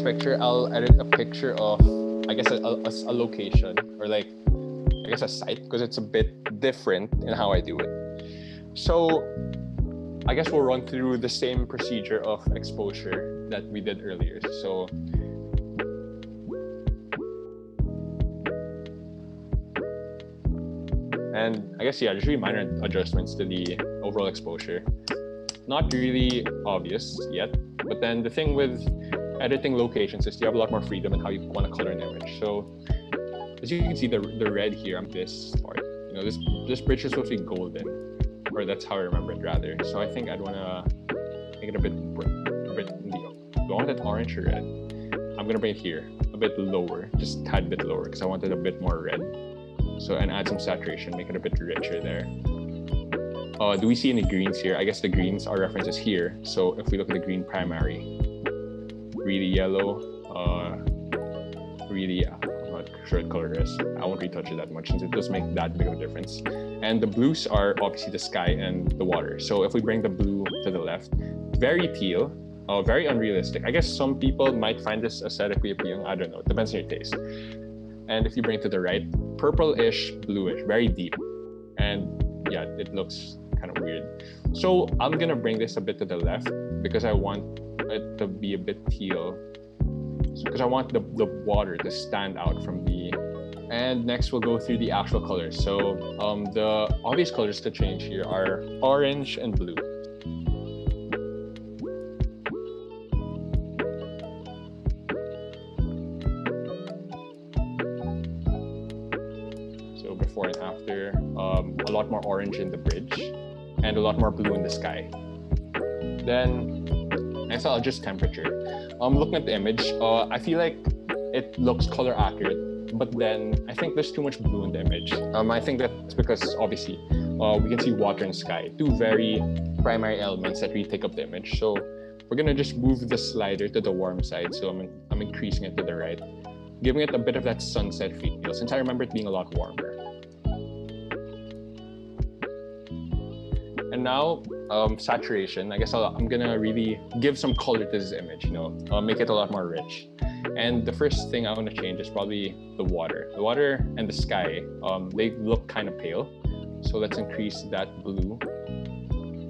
picture, I'll edit a picture of, I guess, a location, or like, I guess a site, because it's a bit different in how I do it. So I guess we'll run through the same procedure of exposure that we did earlier. So and I guess, yeah, there's really minor adjustments to the overall exposure. Not really obvious yet, but then the thing with editing locations is you have a lot more freedom in how you want to color an image. So as you can see, the red here on this part, you know, this bridge is supposed to be golden, or that's how I remember it rather. So I think I'd want to make it a bit do I want it orange or red? I'm gonna bring it here a bit lower, just a tad bit lower, because I wanted a bit more red. So, and add some saturation, make it a bit richer there. Do we see any greens here? I guess the greens are references here. So if we look at the green primary, really yellow, really, I'm not sure what color it is. I won't retouch it that much since it doesn't make that big of a difference. And the blues are obviously the sky and the water. So if we bring the blue to the left, very teal, very unrealistic. I guess some people might find this aesthetically appealing. I don't know, it depends on your taste. And if you bring it to the right, purple-ish, bluish, very deep. And yeah, it looks kind of weird. So I'm gonna bring this a bit to the left because I want it to be a bit teal. Because I want the water to stand out from the... And next we'll go through the actual colors. So the obvious colors to change here are orange and blue. So before and after, a lot more orange in the bridge and a lot more blue in the sky. Then next I'll adjust temperature. Looking at the image, I feel like it looks color accurate, but then I think there's too much blue in the image. I think that's because obviously we can see water and sky, two very primary elements that really take up the image. So we're gonna just move the slider to the warm side. So I'm increasing it to the right, giving it a bit of that sunset feel, since I remember it being a lot warmer. And now saturation. I guess I'm gonna really give some color to this image, you know, make it a lot more rich. And the first thing I want to change is probably the water. The water and the sky, they look kind of pale. So let's increase that blue.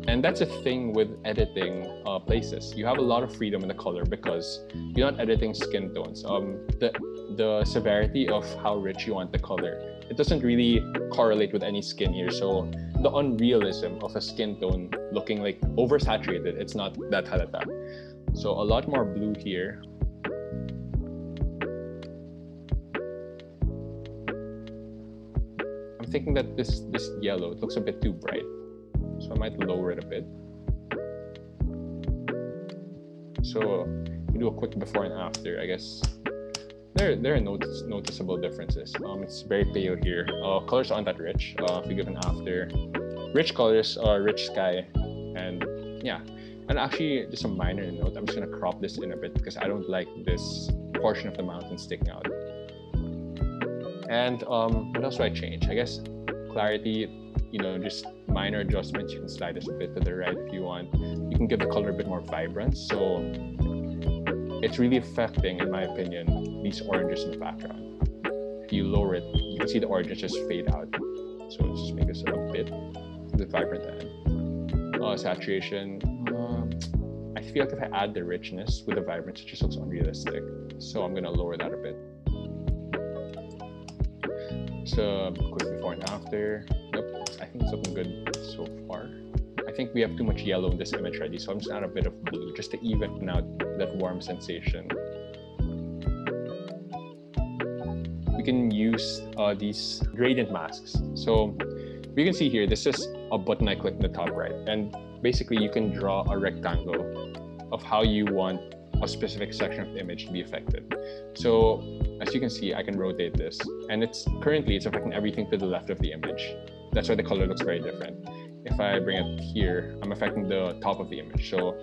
And that's a thing with editing places. You have a lot of freedom in the color because you're not editing skin tones. The severity of how rich you want the color, it doesn't really correlate with any skin here. So the unrealism of a skin tone looking like oversaturated, it's not that halata. So a lot more blue here. I'm thinking that this yellow, it looks a bit too bright. So I might lower it a bit. So you do a quick before and after, I guess. There are noticeable differences. It's very pale here. Colors aren't that rich. If we give an after, rich colors, rich sky, and yeah. And actually, just a minor note, I'm just gonna crop this in a bit because I don't like this portion of the mountain sticking out. And what else do I change? I guess clarity, you know, just minor adjustments. You can slide this a bit to the right if you want. You can give the color a bit more vibrance. So it's really affecting, in my opinion, these oranges in the background. If you lower it, you can see the oranges just fade out. So let's just make this a bit to the vibrant end. Saturation. I feel like if I add the richness with the vibrance, it just looks unrealistic. So I'm gonna lower that a bit. So quick before and after. Nope, I think it's looking good so far. I think we have too much yellow in this image already, so I'm just gonna add a bit of blue just to even out that warm sensation. We can use these gradient masks. So you can see here, this is a button I clicked in the top right, and basically you can draw a rectangle of how you want a specific section of the image to be affected. So as you can see, I can rotate this, and it's affecting everything to the left of the image. That's why the color looks very different. If I bring it here, I'm affecting the top of the image. So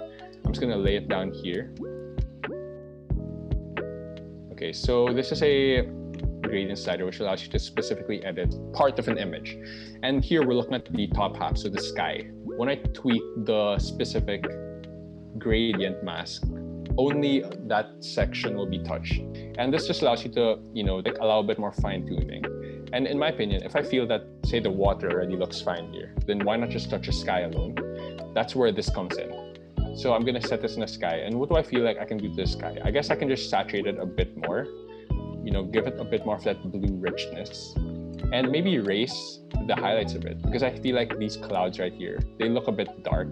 I'm just gonna lay it down here. Okay, so this is a gradient slider, which allows you to specifically edit part of an image. And here we're looking at the top half, so the sky. When I tweak the specific gradient mask, only that section will be touched. And this just allows you to, like allow a bit more fine tuning. And in my opinion, if I feel that, say, the water already looks fine here, then why not just touch the sky alone? That's where this comes in. So I'm gonna set this in the sky. And what do I feel like I can do to the sky? I guess I can just saturate it a bit more, give it a bit more of that blue richness, and maybe erase the highlights a bit, because I feel like these clouds right here, they look a bit dark.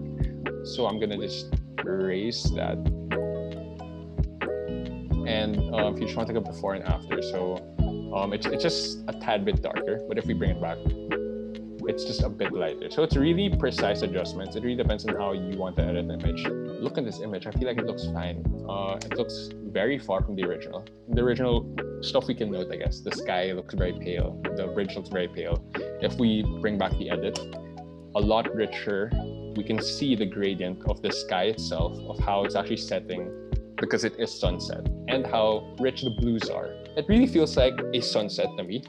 So I'm gonna just erase that. And if you just want to take a before and after, so it's just a tad bit darker, but if we bring it back, it's just a bit lighter. So it's really precise adjustments. It really depends on how you want to edit the image. Look at this image. I feel like it looks fine. It looks very far from the original. The original stuff we can note, I guess, the sky looks very pale. The bridge looks very pale. If we bring back the edit, a lot richer. We can see the gradient of the sky itself, of how it's actually setting, because it is sunset, and how rich the blues are. It really feels like a sunset to me.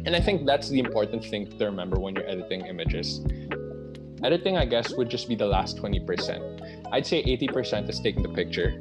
And I think that's the important thing to remember when you're editing images. Editing, I guess, would just be the last 20%. I'd say 80% is taking the picture,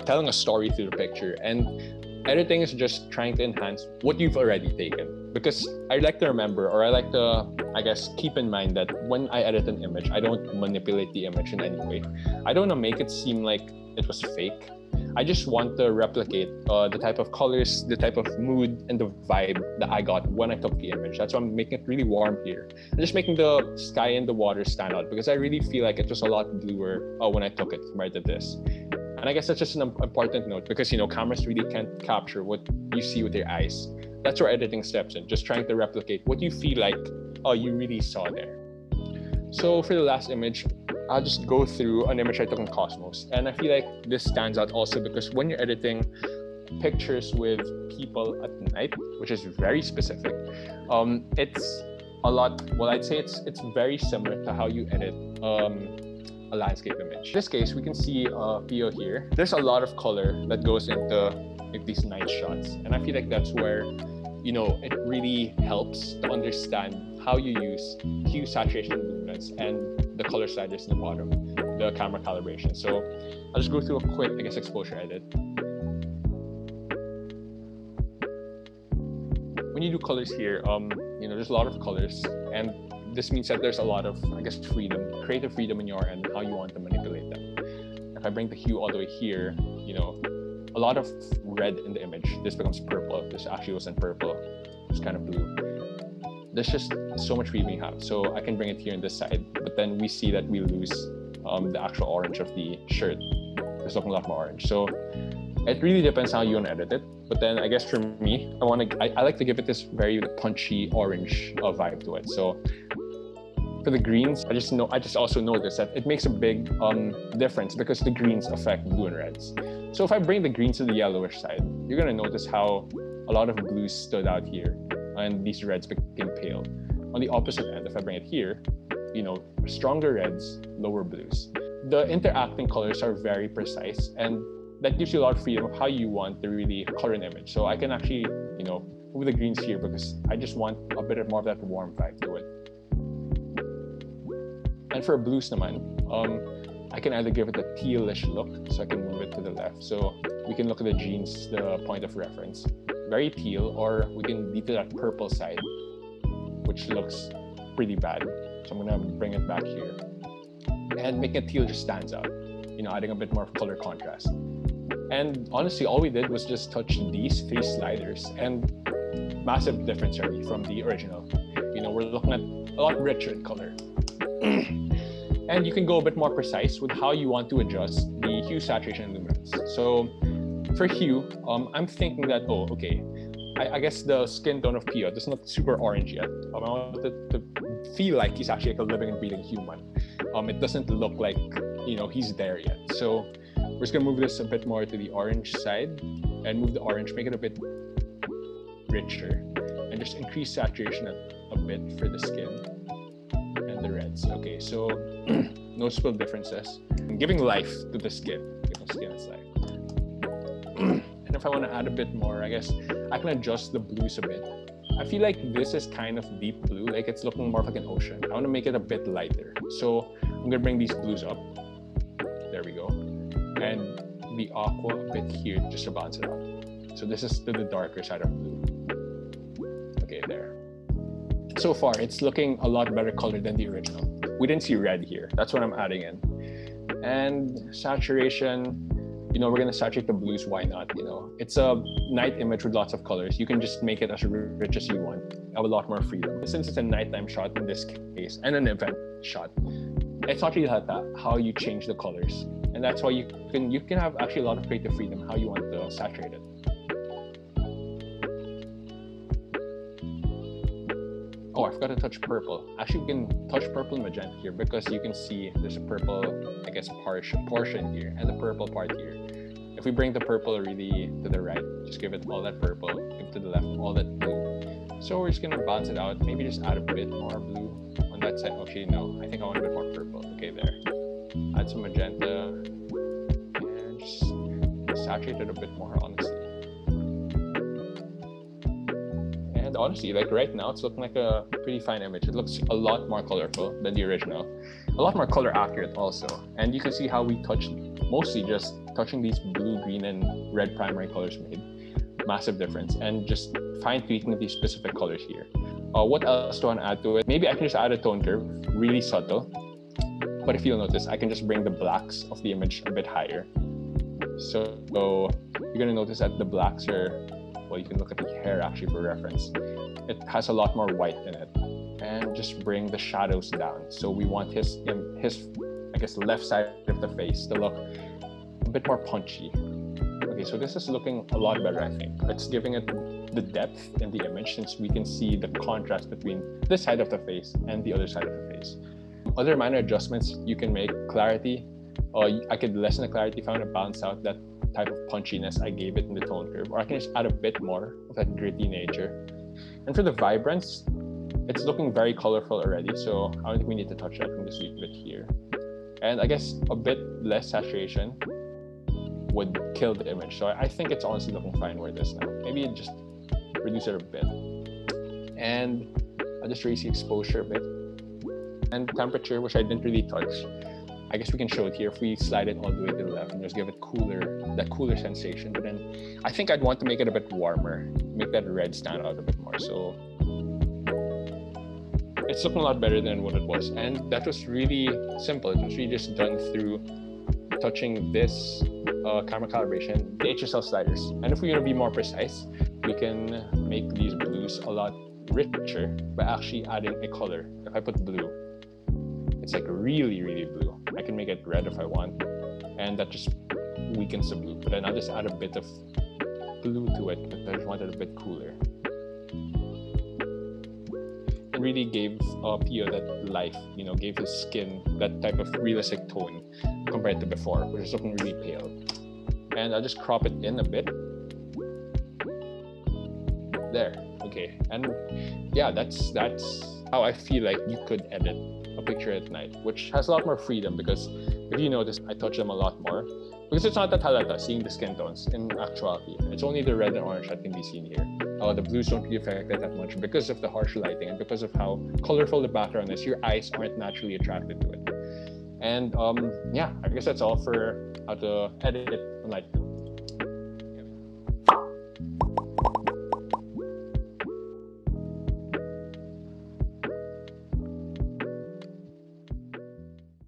telling a story through the picture, and editing is just trying to enhance what you've already taken. Because I like to remember, or I like to, I guess, keep in mind that when I edit an image, I don't manipulate the image in any way. I don't want to make it seem like it was fake. I just want to replicate the type of colors, the type of mood, and the vibe that I got when I took the image. That's why I'm making it really warm here. I'm just making the sky and the water stand out, because I really feel like it was a lot bluer when I took it compared to this. And I guess that's just an important note, because cameras really can't capture what you see with your eyes. That's where editing steps in, just trying to replicate what you feel like you really saw there. So for the last image, I'll just go through an image I took in Cosmos. And I feel like this stands out also because when you're editing pictures with people at night, which is very specific, it's a lot, well, I'd say it's very similar to how you edit a landscape image. In this case, we can see Pio here. There's a lot of color that goes into these night shots. And I feel like that's where, it really helps to understand how you use hue, saturation, and luminance, and the color sliders in the bottom, the camera calibration. So I'll just go through a quick, I guess, exposure edit. When you do colors here, there's a lot of colors, and this means that there's a lot of, I guess, freedom, creative freedom in your end and how you want to manipulate them. If I bring the hue all the way here, a lot of red in the image. This becomes purple. This actually wasn't purple. It's kind of blue. There's just so much freedom we have. So I can bring it here on this side, but then we see that we lose the actual orange of the shirt. It's looking a lot more orange. So it really depends how you want to edit it. But then I guess for me, I like to give it this very punchy orange vibe to it. So for the greens, I just also noticed that it makes a big difference, because the greens affect blue and reds. So if I bring the greens to the yellowish side, you're gonna notice how a lot of blues stood out here, and these reds became pale. On the opposite end, if I bring it here, stronger reds, lower blues. The interacting colors are very precise, and that gives you a lot of freedom of how you want to really color an image. So I can actually, move the greens here, because I just want a bit more of that warm vibe to it. And for blues naman, I can either give it a tealish look, so I can move it to the left. So we can look at the jeans, the point of reference, very teal, or we can lead to that purple side, which looks pretty bad. So I'm gonna bring it back here. And making it teal just stands out, adding a bit more color contrast. And honestly, all we did was just touch these 3 sliders, and massive difference already from the original. We're looking at a lot richer in color. And you can go a bit more precise with how you want to adjust the hue, saturation, and luminance. So for hue, I'm thinking that, I guess the skin tone of Pio does not super orange yet. I want it to feel like he's actually like a living and breathing human. It doesn't look like, he's there yet. So we're just gonna move this a bit more to the orange side, and move the orange, make it a bit richer, and just increase saturation a bit for the skin and the reds. Okay, so noticeable differences. I'm giving life to the skin, giving skin its life. And if I want to add a bit more, I guess I can adjust the blues a bit. I feel like this is kind of deep blue, like it's looking more like an ocean. I want to make it a bit lighter. So I'm gonna bring these blues up. There we go. And the aqua a bit here just to balance it out. So this is the darker side of blue. Okay, there. So far, it's looking a lot better colored than the original. We didn't see red here. That's what I'm adding in. And saturation, you know, we're gonna saturate the blues, why not, you know? It's a night image with lots of colors. You can just make it as rich as you want. You have a lot more freedom. Since it's a nighttime shot in this case, and an event shot, it's not really like that, how you change the colors. And that's why you can have actually a lot of creative freedom how you want to saturate it. Oh, I forgot to touch purple. Actually, we can touch purple and magenta here because you can see there's a purple, I guess, portion here and the purple part here. If we bring the purple really to the right, just give it all that purple, give to the left, all that blue. So we're just gonna balance it out. Maybe just add a bit more blue on that side. Actually, no, I think I want a bit more purple. Okay, there. Add some magenta and just saturate it a bit more, honestly. And honestly, like right now, it's looking like a pretty fine image. It looks a lot more colorful than the original, a lot more color accurate also. And you can see how we touched, mostly just touching these blue, green, and red primary colors made massive difference. And just fine tweaking these specific colors here. What else do I want to add to it? Maybe I can just add a tone curve, really subtle. But if you'll notice, I can just bring the blacks of the image a bit higher. So you're gonna notice that the blacks are, well, you can look at the hair actually for reference. It has a lot more white in it. And just bring the shadows down. So we want his I guess, left side of the face to look a bit more punchy. Okay, so this is looking a lot better, I think. It's giving it the depth in the image since we can see the contrast between this side of the face and the other side of the face. Other minor adjustments you can make: clarity. I could lessen the clarity if I want to balance out that type of punchiness I gave it in the tone curve, or I can just add a bit more of that gritty nature. And for the vibrance, it's looking very colorful already, so I don't think we need to touch that. We can just leave it here. And I guess a bit less saturation would kill the image. So I think it's honestly looking fine where it is now. Maybe just reduce it a bit. And I'll just raise the exposure a bit. And temperature, which I didn't really touch, I guess we can show it here. If we slide it all the way to the left and just give it that cooler sensation. But then I think I'd want to make it a bit warmer, make that red stand out a bit more. So it's looking a lot better than what it was. And that was really simple. It was really just done through touching this camera calibration, the HSL sliders. And if we want to be more precise, we can make these blues a lot richer by actually adding a color. If I put blue, it's like really, really blue. I can make it red if I want, and that just weakens the blue. But then I'll just add a bit of blue to it because I just want it a bit cooler. And really gave Pio that life, you know, gave his skin that type of realistic tone compared to before, which is looking really pale. And I'll just crop it in a bit. There, okay. And yeah, that's how I feel like you could edit a picture at night, which has a lot more freedom because if you notice, I touch them a lot more because it's not that halata seeing the skin tones in actuality. It's only the red and orange that can be seen here. The blues don't really affect it that much because of the harsh lighting and because of how colorful the background is. Your eyes aren't naturally attracted to it. And yeah, I guess that's all for how to edit on night.